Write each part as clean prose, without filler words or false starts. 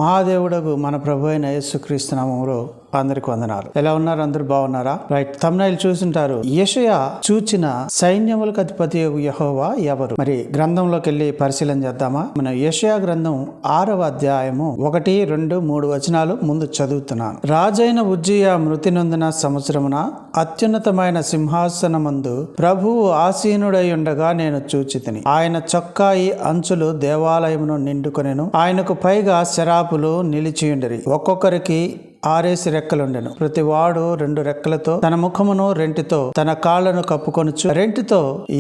మహాదేవుడకు మన ప్రభు అయిన యేసుక్రీస్తు నామములో అందరికి వందనాలు. ఎలా ఉన్నారు? అందరూ బాగున్నారా? రైట్, థంబ్నెయిల్ చూసింటారు. యెషయా చూచిన సైన్యములకు అధిపతి యెహోవా ఎవరు? మరి గ్రంథంలోకి వెళ్ళి పరిశీలన చేద్దామా? మన యెషయా గ్రంథం 6వ అధ్యాయము 1, 2, 3 వచనాలు ముందు చదువుతున్నాను. రాజైన ఉజ్జియా మృతి నొందిన సంవత్సరమున అత్యున్నతమైన సింహాసనమందు ప్రభువు ఆసీనుడై ఉండగా నేను చూచితిని. ఆయన చొక్కాయి అంచులు దేవాలయమును నిండుకొనెను. ఆయనకు పైగా శరాపులు నిలిచియుండిరి. ఒక్కొక్కరికి 6 రెక్కలుండెను. ప్రతి వాడు 2 రెక్కలతో తన ముఖమును రెంటితో తన కాళ్లను కప్పుకొనుచు రెంటితో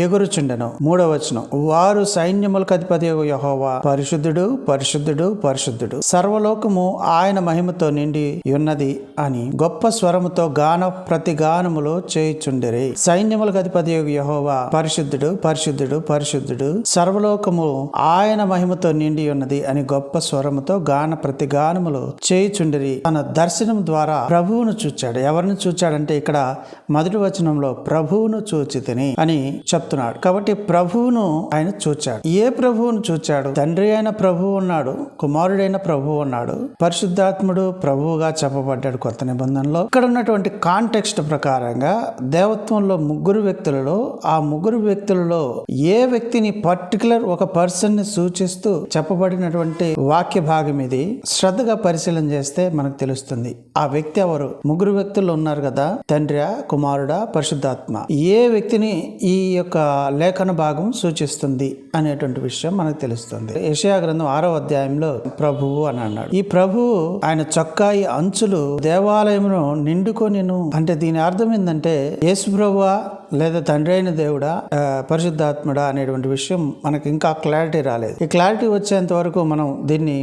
ఎగురుచుండెను. 3వ వచనం, వారు సైన్యములకు అధిపతి యెహోవా పరిశుద్ధుడు పరిశుద్ధుడు పరిశుద్ధుడు, సర్వలోకము ఆయన మహిమతో నిండి ఉన్నది అని గొప్ప స్వరముతో గాన ప్రతిగానములు చేయుచుండిరి. సైన్యములకు అధిపతి యెహోవా పరిశుద్ధుడు పరిశుద్ధుడు పరిశుద్ధుడు, సర్వలోకము ఆయన మహిమతో నిండి ఉన్నది అని గొప్ప స్వరముతో గాన ప్రతిగానములు చేయుచుండిరి. తన దర్శనం ద్వారా ప్రభువును చూచాడు. ఎవరిని చూచాడంటే ఇక్కడ మొదటి వచనంలో ప్రభువును చూచితిని అని చెప్తున్నాడు. కాబట్టి ప్రభువును ఆయన చూచాడు. ఏ ప్రభువును చూచాడు? తండ్రి అయిన ప్రభువు ఉన్నాడు, కుమారుడైన ప్రభువు ఉన్నాడు, పరిశుద్ధాత్ముడు ప్రభువుగా చెప్పబడ్డాడు కొత్త నిబంధనలో. ఇక్కడ ఉన్నటువంటి కాంటెక్స్ట్ ప్రకారంగా దేవత్వంలో 3 వ్యక్తులలో ఆ 3 వ్యక్తులలో ఏ వ్యక్తిని పర్టికులర్ ఒక పర్సన్ ని సూచిస్తూ చెప్పబడినటువంటి వాక్య భాగం ఇది. శ్రద్ధగా పరిశీలన చేస్తే మనకు తెలుస్తుంది ఆ వ్యక్తి ఎవరు. 3 వ్యక్తులు ఉన్నారు కదా, తండ్రి, కుమారుడా, పరిశుద్ధాత్మ. ఏ వ్యక్తిని ఈ యొక్క లేఖన భాగం సూచిస్తుంది అనేటువంటి విషయం మనకు తెలుస్తుంది. యెషయా గ్రంథం 6వ అధ్యాయంలో ప్రభువు అని అన్నాడు. ఈ ప్రభువు ఆయన చొక్కాయి అంచులు దేవాలయమును నిండుకొనెను అంటే దీని అర్థం ఏంటంటే యేసు ప్రభువా లేదా తండ్రి అయిన దేవుడా, పరిశుద్ధాత్ముడా అనేటువంటి విషయం మనకి ఇంకా క్లారిటీ రాలేదు. ఈ క్లారిటీ వచ్చేంత వరకు మనం దీన్ని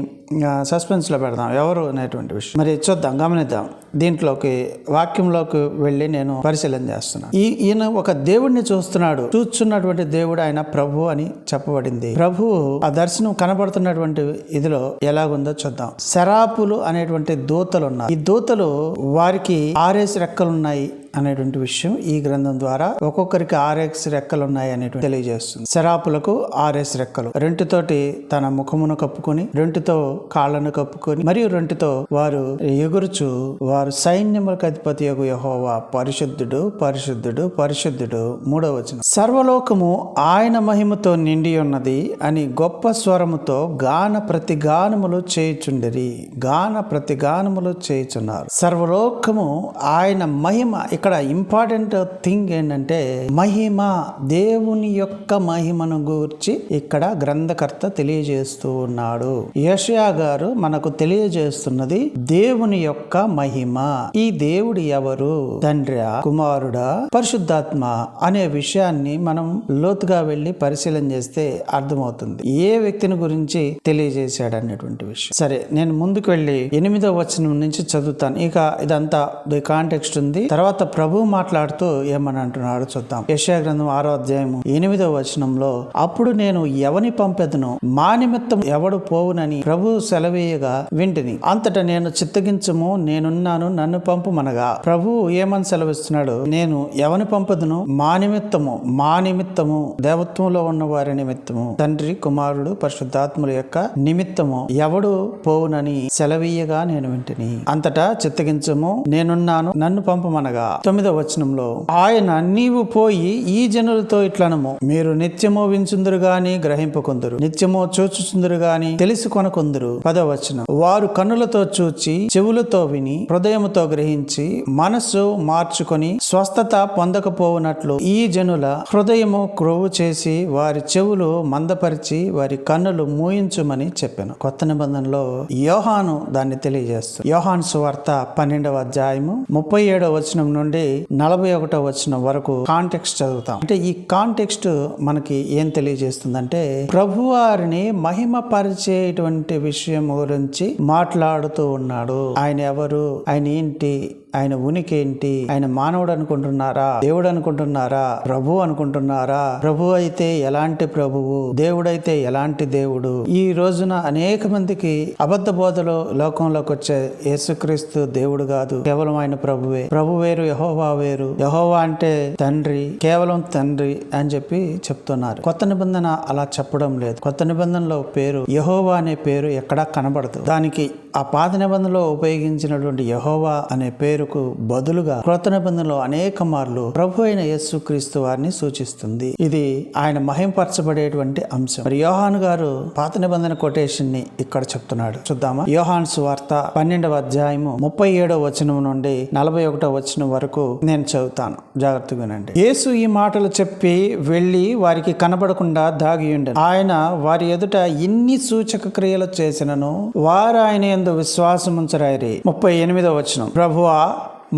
సస్పెన్స్ లో పెడదాం ఎవరు అనేటువంటి విషయం. మరి చూద్దాం, గమనిద్దాం. దీంట్లోకి వాక్యంలోకి వెళ్ళి నేను పరిశీలన చేస్తున్నాను. ఈయన ఒక దేవుడిని చూస్తున్నాడు. చూస్తున్నటువంటి దేవుడు ఆయన ప్రభు అని చెప్పబడింది. ప్రభువు ఆ దర్శనం కనబడుతున్నటువంటి ఇదిలో ఎలాగుందో చూద్దాం. శరాపులు అనేటువంటి దూతలు ఉన్నారు. ఈ దూతలు వారికి 6 రెక్కలున్నాయి అనేటువంటి విషయం ఈ గ్రంథం ద్వారా ఒక్కొక్కరికి 6 రెక్కలు ఉన్నాయి అనేటువంటి తెలియజేస్తుంది. శరాపులకు 6 రెక్కలు, రెంటితోటి తన ముఖమును కప్పుకొని, రెంటితో కాళ్లను కప్పుకొని, మరియు రెంటితో వారు ఎగురుచు వారు సైన్యములకు అధిపతి యెహోవా పరిశుద్ధుడు పరిశుద్ధుడు పరిశుద్ధుడు. 3వ వచనం, సర్వలోకము ఆయన మహిమతో నిండి ఉన్నది అని గొప్ప స్వరముతో గాన ప్రతిగానములు చేయుచుండిరి. గాన ప్రతిగానములు చేయుచున్నారు. సర్వలోకము ఆయన మహిమ. ఇక్కడ ఇంపార్టెంట్ థింగ్ ఏంటంటే మహిమ, దేవుని యొక్క మహిమను గూర్చి ఇక్కడ గ్రంథకర్త తెలియజేస్తూ ఉన్నాడు. యెషయా గారు మనకు తెలియజేస్తున్నది దేవుని యొక్క మహిమ. ఈ దేవుడు ఎవరు? తండ్రి, కుమారుడా, పరిశుద్ధాత్మ అనే విషయాన్ని మనం లోతుగా వెళ్లి పరిశీలన చేస్తే అర్థమవుతుంది ఏ వ్యక్తిని గురించి తెలియజేశాడు అనేటువంటి విషయం. సరే, నేను ముందుకు వెళ్లి 8వ వచనం నుంచి చదువుతాను. ఇక ఇదంతా కాంటెక్స్ట్ ఉంది. తర్వాత ప్రభు మాట్లాడుతూ ఏమని అంటున్నాడు చూద్దాం. యెషయా గ్రంథం 6వ అధ్యాయము 8వ వచనంలో, అప్పుడు నేను ఎవని పంపెదను, మా నిమిత్తం ఎవడు పోవునని ప్రభు సెలవీయగా వింటిని. అంతటా నేను చిత్తగించము, నేనున్నాను, నన్ను పంపుమనగా. ప్రభు ఏమని సెలవిస్తున్నాడు? నేను ఎవని పంపదును? మా నిమిత్తము. మా నిమిత్తము, దేవత్వంలో ఉన్న వారి నిమిత్తము, తండ్రి, కుమారుడు, పరిశుద్ధాత్ముల యొక్క నిమిత్తము ఎవడు పోవునని సెలవీయగా నేను వింటిని. అంతటా చిత్తగించము, నేనున్నాను, నన్ను పంపమనగా. 9వ వచనంలో, ఆయన నీవు పోయి ఈ జనులతో ఇట్లనము, మీరు నిత్యము వించుందురు గాని గ్రహింపకొందురు, నిత్యము చూచుచుందురు గాని తెలిసి కొనకొందురు. 10వ వచనం, వారు కన్నులతో చూచి, చెవులతో విని, హృదయముతో గ్రహించి, మనస్సు మార్చుకొని స్వస్థత పొందకపోవునట్లు ఈ జనుల హృదయము క్రొవ్వు చేసి వారి చెవులు మందపరిచి వారి కన్నులు మూయించుమని చెప్పాను. కొత్త నిబంధనలో యోహాను దాన్ని తెలియజేస్తుంది. యోహాను సువార్త 12వ అధ్యాయము 37వ వచనం నుండి 41వ వచనం వరకు కాంటెక్స్ట్ చదువుతాం. అంటే ఈ కాంటెక్స్ట్ మనకి ఏం తెలియజేస్తుందంటే ప్రభువారిని మహిమ పరిచేటువంటి విషయం గురించి మాట్లాడుతూ ఉన్నాడు. ఆయన ఎవరు, ఆయన ఏంటి, ఆయన ఉనికి ఏంటి, ఆయన మానవుడు అనుకుంటున్నారా, దేవుడు అనుకుంటున్నారా, ప్రభు అనుకుంటున్నారా, ప్రభు అయితే ఎలాంటి ప్రభువు, దేవుడైతే ఎలాంటి దేవుడు. ఈ రోజున అనేక మందికి అబద్ధ బోధలో లోకంలోకి వచ్చే యేసుక్రీస్తు దేవుడు కాదు, కేవలం ఆయన ప్రభువే. ప్రభు వేరు, యెహోవా వేరు. యెహోవా అంటే తండ్రి, కేవలం తండ్రి అని చెప్పి చెప్తున్నారు. కొత్త నిబంధన అలా చెప్పడం లేదు. కొత్త నిబంధనలో పేరు యెహోవా అనే పేరు ఎక్కడా కనబడదు. దానికి ఆ పాత నిబంధనలో ఉపయోగించినటువంటి యెహోవా అనే పేరుకు బదులుగా క్రొత్త నిబంధనలో అనేక మార్లు ప్రభు అయిన యేసుక్రీస్తు వారిని సూచిస్తుంది. ఇది ఆయన మహింపరచబడేటువంటి అంశం. మరి యోహాను గారు పాత నిబంధన కొటేషన్ ని ఇక్కడ చెప్తున్నాడు. చూద్దామా? యోహాను సువార్త 12వ అధ్యాయము 37వ వచనం నుండి 41వ వచనం వరకు నేను చదువుతాను, జాగ్రత్తగా వినండి. యేసు ఈ మాటలు చెప్పి వెళ్లి వారికి కనబడకుండా దాగి ఉండెను. ఆయన వారి ఎదుట ఇన్ని సూచక క్రియలు చేసినను వారు ఆయన యందు విశ్వాసముంచరైరి. 38వ వచనం. ప్రభువా,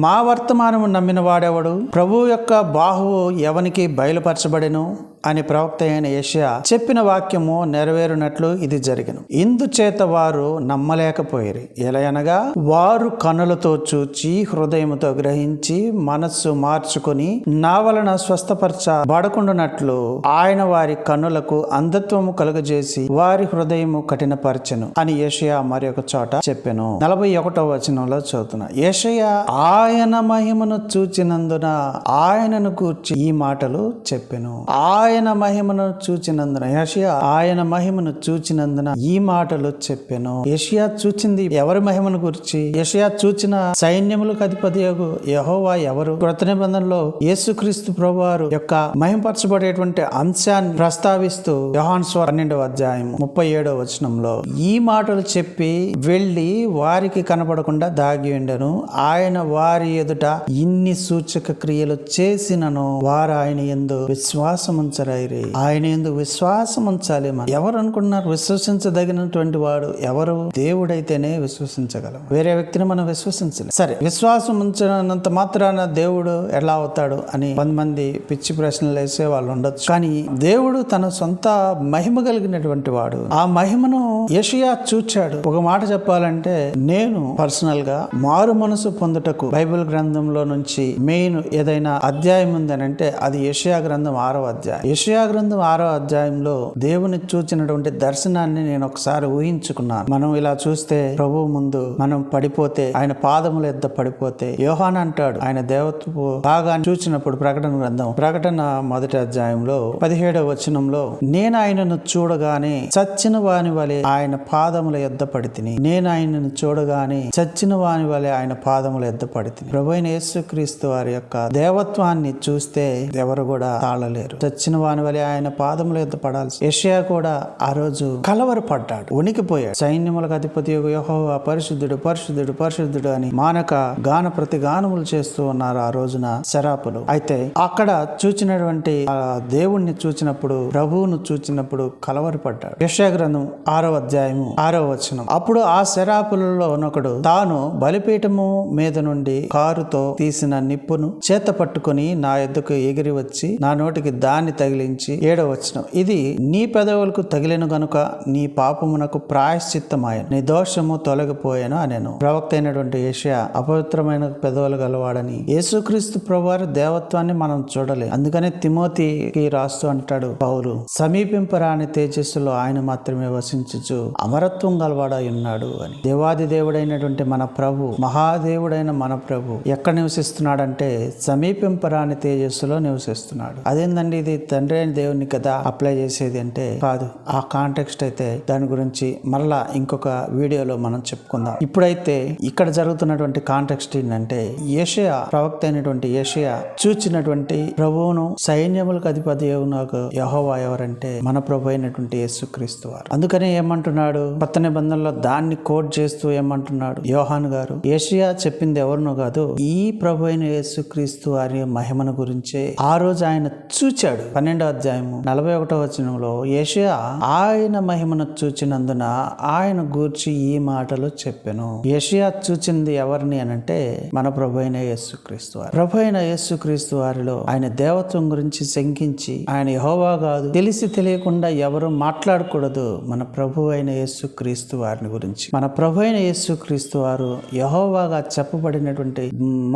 మా వర్తమానము నమ్మిన వాడెవడు? ప్రభువు యొక్క బాహువు ఎవనికి బయలుపరచబడెను అని ప్రవక్త అయిన యెషయా చెప్పిన వాక్యము నెరవేరునట్లు ఇది జరిగెను. ఇందుచేత వారు నమ్మలేకపోయిరి. ఎలయనగా వారు కనులతో చూచి హృదయముతో గ్రహించి మనస్సు మార్చుకొని నా వలన స్వస్థపరచబడకుండానట్లు ఆయన వారి కన్నులకు అంధత్వము కలుగజేసి వారి హృదయము కఠినపరచెను అని యెషయా మరి ఒక చోట చెప్పెను. 41వ వచనంలో చదువుతున్నా. యెషయా ఆయన మహిమను చూచినందున ఆయనను గూర్చి ఈ మాటలు చెప్పెను. ఆయన మహిమను చూచినందున, యెషయా ఆయన మహిమను చూచినందున ఈ మాటలు చెప్పెను. యెషయా చూచింది ఎవరి మహిమను గురించి? యెషయా చూచిన సైన్యములకు అధిపతియగు యెహోవా ఎవరు? క్రొత్త నిబంధనలో యేసుక్రీస్తు ప్రభువారు యొక్క మహింపరచబడేటువంటి అంశాన్ని ప్రస్తావిస్తూ యోహాను సువార్త 12వ అధ్యాయం 37వ వచనంలో ఈ మాటలు చెప్పి వెళ్లి వారికి కనపడకుండా దాగి ఉండెను. ఆయన వారి ఎదుట ఇన్ని సూచక క్రియలు చేసినను వారు ఆయన యందు విశ్వాసముంచరైరి. ఆయన యందు విశ్వాసం ఉంచాలి. మనం ఎవరు అనుకుంటున్నారు విశ్వసించదగినటువంటి వాడు ఎవరు? దేవుడైతేనే విశ్వసించగలం. వేరే వ్యక్తిని మనం విశ్వసించలేం. సరే, విశ్వాసం ఉంచినంత మాత్రాన దేవుడు ఎలా అవుతాడు అని కొంతమంది పిచ్చి ప్రశ్నలు వేసే వాళ్ళు ఉండొచ్చు. కానీ దేవుడు తన సొంత మహిమ కలిగినటువంటి వాడు. ఆ మహిమను యెషయా చూచాడు. ఒక మాట చెప్పాలంటే, నేను పర్సనల్ గా మారు మనసు పొందుటకు బైబిల్ గ్రంథంలో నుంచి మెయిన్ ఏదైనా అధ్యాయం ఉందనంటే అది యెషయా గ్రంథం 6వ అధ్యాయం. యెషయా గ్రంథం 6వ అధ్యాయంలో దేవుని చూచినటువంటి దర్శనాన్ని నేను ఒకసారి ఊహించుకున్నాను. మనం ఇలా చూస్తే ప్రభువు ముందు మనం పడిపోతే, ఆయన పాదముల యొద్ద పడిపోతే, యోహాను అంటాడు ఆయన దేవత్వపు భాగాన్ని చూచినప్పుడు ప్రకటన 1వ అధ్యాయంలో 17వ వచనంలో, నేను ఆయనను చూడగానే చచ్చిన వాని వలె ఆయన పాదముల యొద్ద పడితిని. నేను ఆయనను చూడగానే చచ్చిన వాని వలె ఆయన పాదముల యొద్ద పడితిని. ప్రభువైన యేసుక్రీస్తు వారి యొక్క దేవత్వాన్ని చూస్తే ఎవరు కూడా తాళలేరు. చచ్చిన వాని వలె ఆయన పాదముల యొద్ద పడాల్సి. యెషయా కూడా ఆ రోజు కలవరపడ్డాడు, ఉనికిపోయాడు. సైన్యములకు అధిపతి యెహోవా పరిశుద్ధుడు పరిశుద్ధుడు పరిశుద్ధుడు అని మానక గాన ప్రతిగానములు చేస్తూ ఉన్నారు ఆ రోజున శరాపులు. అయితే అక్కడ చూచినటువంటి దేవుణ్ణి చూచినప్పుడు, ప్రభువును చూచినప్పుడు కలవరపడ్డాడు. యెషయా గ్రంథం 6వ అధ్యాయము 6వ వచనం. అప్పుడు ఆ శరాపులలో ఒకడు తాను బలిపీఠము మీద నుండి కారుతో తీసిన నిప్పును చేత పట్టుకుని నా యొద్దకు ఎగిరి వచ్చి నా నోటికి దాన్ని తగిలించి 7వ వచనం, ఇది నీ పెదవులకు తగిలిన గనుక నీ పాపమునకు ప్రాయశ్చిత్తమాయను, నీ దోషము తొలగిపోయాను అనెను. ప్రవక్త అయినటువంటి యెషయా అపవిత్రమైన పెదవులు గలవాడని. యేసుక్రీస్తు ప్రభువారి దేవత్వాన్ని మనం చూడలేం. అందుకనే తిమోతికి రాస్తూ అంటాడు పౌలు, సమీపింపరాని తేజస్సులో ఆయన మాత్రమే వసించుచు అమరత్వం గలవాడై ఉన్నాడు అని. దేవాది దేవుడైనటువంటి మన ప్రభు, మహాదేవుడైన మన ప్రభు ఎక్కడ నివసిస్తున్నాడంటే సమీపింపరాని తేజస్సులో నివసిస్తున్నాడు. అదేందండి, ఇది తండ్రి అయిన దేవుని కదా అప్లై చేసేది అంటే కాదు. ఆ కాంటెక్స్ట్ అయితే దాని గురించి మరలా ఇంకొక వీడియోలో మనం చెప్పుకుందాం. ఇప్పుడైతే ఇక్కడ జరుగుతున్నటువంటి కాంటెక్స్ట్ ఏంటంటే, యెషయా ప్రవక్త అయినటువంటి యెషయా చూచినటువంటి ప్రభువును సైన్యములకు అధిపతి యెహోవా ఎవరంటే మన ప్రభు అయినటువంటి యేసుక్రీస్తు వారు. అందుకనే ఏమంటున్నాడు కొత్త నిబంధనలో దాన్ని కోట్ చేస్తూ ఏమంటున్నాడు యోహాను గారు, యెషయా చెప్పింది ఎవరినో కాదు, ఈ ప్రభు అయిన యేసుక్రీస్తు వారి మహిమను గురించే. ఆ రోజు ఆయన చూచాడు. 12వ అధ్యాయము 41వ వచనంలో యెషయా ఆయన మహిమను చూచినందున ఆయన గూర్చి ఈ మాటలు చెప్పెను. యెషయా చూచింది ఎవరిని అనంటే మన ప్రభు అయిన యేసుక్రీస్తు వారు. ప్రభు అయిన యేసుక్రీస్తు వారిలో ఆయన దేవత్వం గురించి శంకించి ఆయన యెహోవా కాదు, తెలిసి తెలియకుండా ఎవరు మాట్లాడకూడదు మన ప్రభు అయిన యేసుక్రీస్తు వారిని గురించి. మన ప్రభు అయిన యేసుక్రీస్తు వారు యెహోవాగా చెప్పబడినటువంటి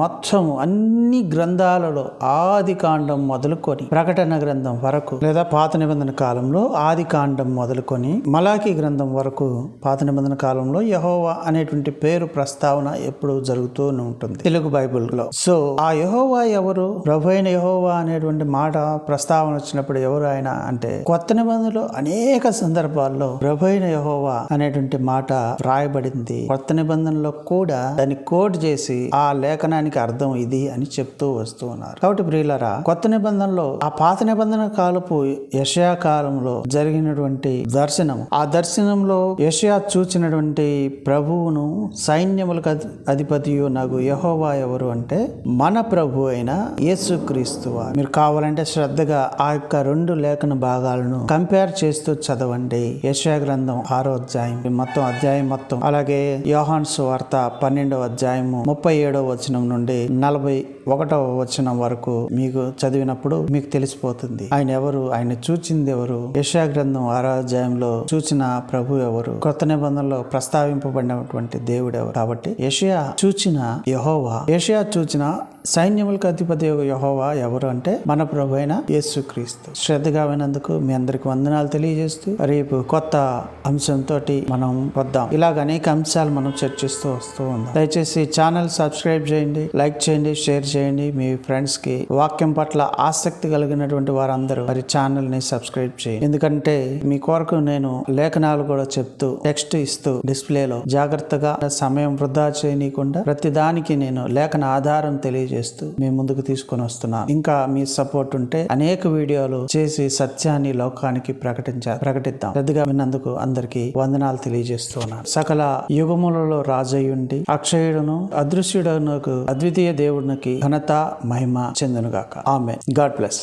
మొత్తం అన్ని గ్రంథాలలో ఆది కాండం మొదలుకొని ప్రకటన గ్రంథం వరకు, లేదా పాత నిబంధన కాలంలో ఆది కాండం మొదలుకొని మలాకీ గ్రంథం వరకు పాత నిబంధన కాలంలో యెహోవా అనేటువంటి పేరు ప్రస్తావన ఎప్పుడు జరుగుతూనే ఉంటుంది తెలుగు బైబిల్లో. సో ఆ యెహోవా ఎవరు? ప్రభు అయిన యెహోవా అనేటువంటి మాట ప్రస్తావన వచ్చినప్పుడు ఎవరు ఆయన అంటే, కొత్త నిబంధనలో అనేక సందర్భాల్లో ప్రభు అయిన యెహోవా అనేటువంటి మాట రాయబడింది. కొత్త నిబంధనలో కూడా దాన్ని కోట్ చేసి ఆ లేఖనానికి అర్థం ఇది అని చెప్తూ వస్తూ ఉన్నారు. కాబట్టి ప్రియులారా, కొత్త నిబంధనలో ఆ పాత నిబంధన కాలపు యెషయా కాలంలో జరిగినటువంటి దర్శనం, ఆ దర్శనంలో యెషయా చూచినటువంటి ప్రభువును సైన్యములకు అధిపతియు నాకు యెహోవా ఎవరు అంటే మన ప్రభు అయిన యేసుక్రీస్తు వారు. మీరు కావాలంటే శ్రద్ధగా ఆ యొక్క 2 లేఖన భాగాలను కంపేర్ చేస్తూ చదవండి. యెషయా గ్రంథం 6వ అధ్యాయం మొత్తం, అలాగే యోహాను సువార్త 12వ అధ్యాయము 37వ వచనం నుండి 41వ వచనం వరకు మీకు చదివినప్పుడు మీకు తెలిసిపోతుంది ఆయన ఎవరు, ఆయన చూచింది ఎవరు, యెషయా గ్రంథం 6వ అధ్యాయంలో చూచిన ప్రభు ఎవరు, కొత్త నిబంధనలో ప్రస్తావింపబడినటువంటి దేవుడు ఎవరు. కాబట్టి యెషయా చూచిన యెహోవా, యెషయా చూచిన సైన్యములకు అధిపతి యెహోవా ఎవరు అంటే మన ప్రభు అయిన యేసుక్రీస్తు. శ్రద్ధగా వినందుకు మీ అందరికి వందనాలు తెలియజేస్తూ రేపు కొత్త అంశంతో మనం వద్దాం. ఇలాగ అనేక అంశాలు మనం చర్చిస్తూ వస్తూ ఉన్నాం. దయచేసి ఛానల్ సబ్స్క్రైబ్ చేయండి, లైక్ చేయండి, షేర్ చేయండి. మీ ఫ్రెండ్స్ కి వాక్యం పట్ల ఆసక్తి కలిగినటువంటి వారందరూ మరి ఛానల్ ని సబ్స్క్రైబ్ చేయండి. ఎందుకంటే మీ కొరకు నేను లేఖనాలు కూడా చెప్తూ టెక్స్ట్ ఇస్తూ డిస్ప్లేలో జాగ్రత్తగా సమయం వృధా చేయనీయకుండా ప్రతి దానికి నేను లేఖన ఆధారం తెలియజేస్తూ మీ ముందుకు తీసుకొని వస్తున్నాను. ఇంకా మీ సపోర్ట్ ఉంటే అనేక వీడియోలు చేసి సత్యాన్ని లోకానికి ప్రకటిద్దాం. పెద్దగా విన్నందుకు అందరికీ వందనాలు తెలియజేస్తున్నాను. సకల యుగములలో రాజయ్యుండి అక్షయుడును అదృశ్యుడునకు అద్వితీయ దేవునికి ఘనత మహిమ చెందునుగాక. ఆమేన్. God bless.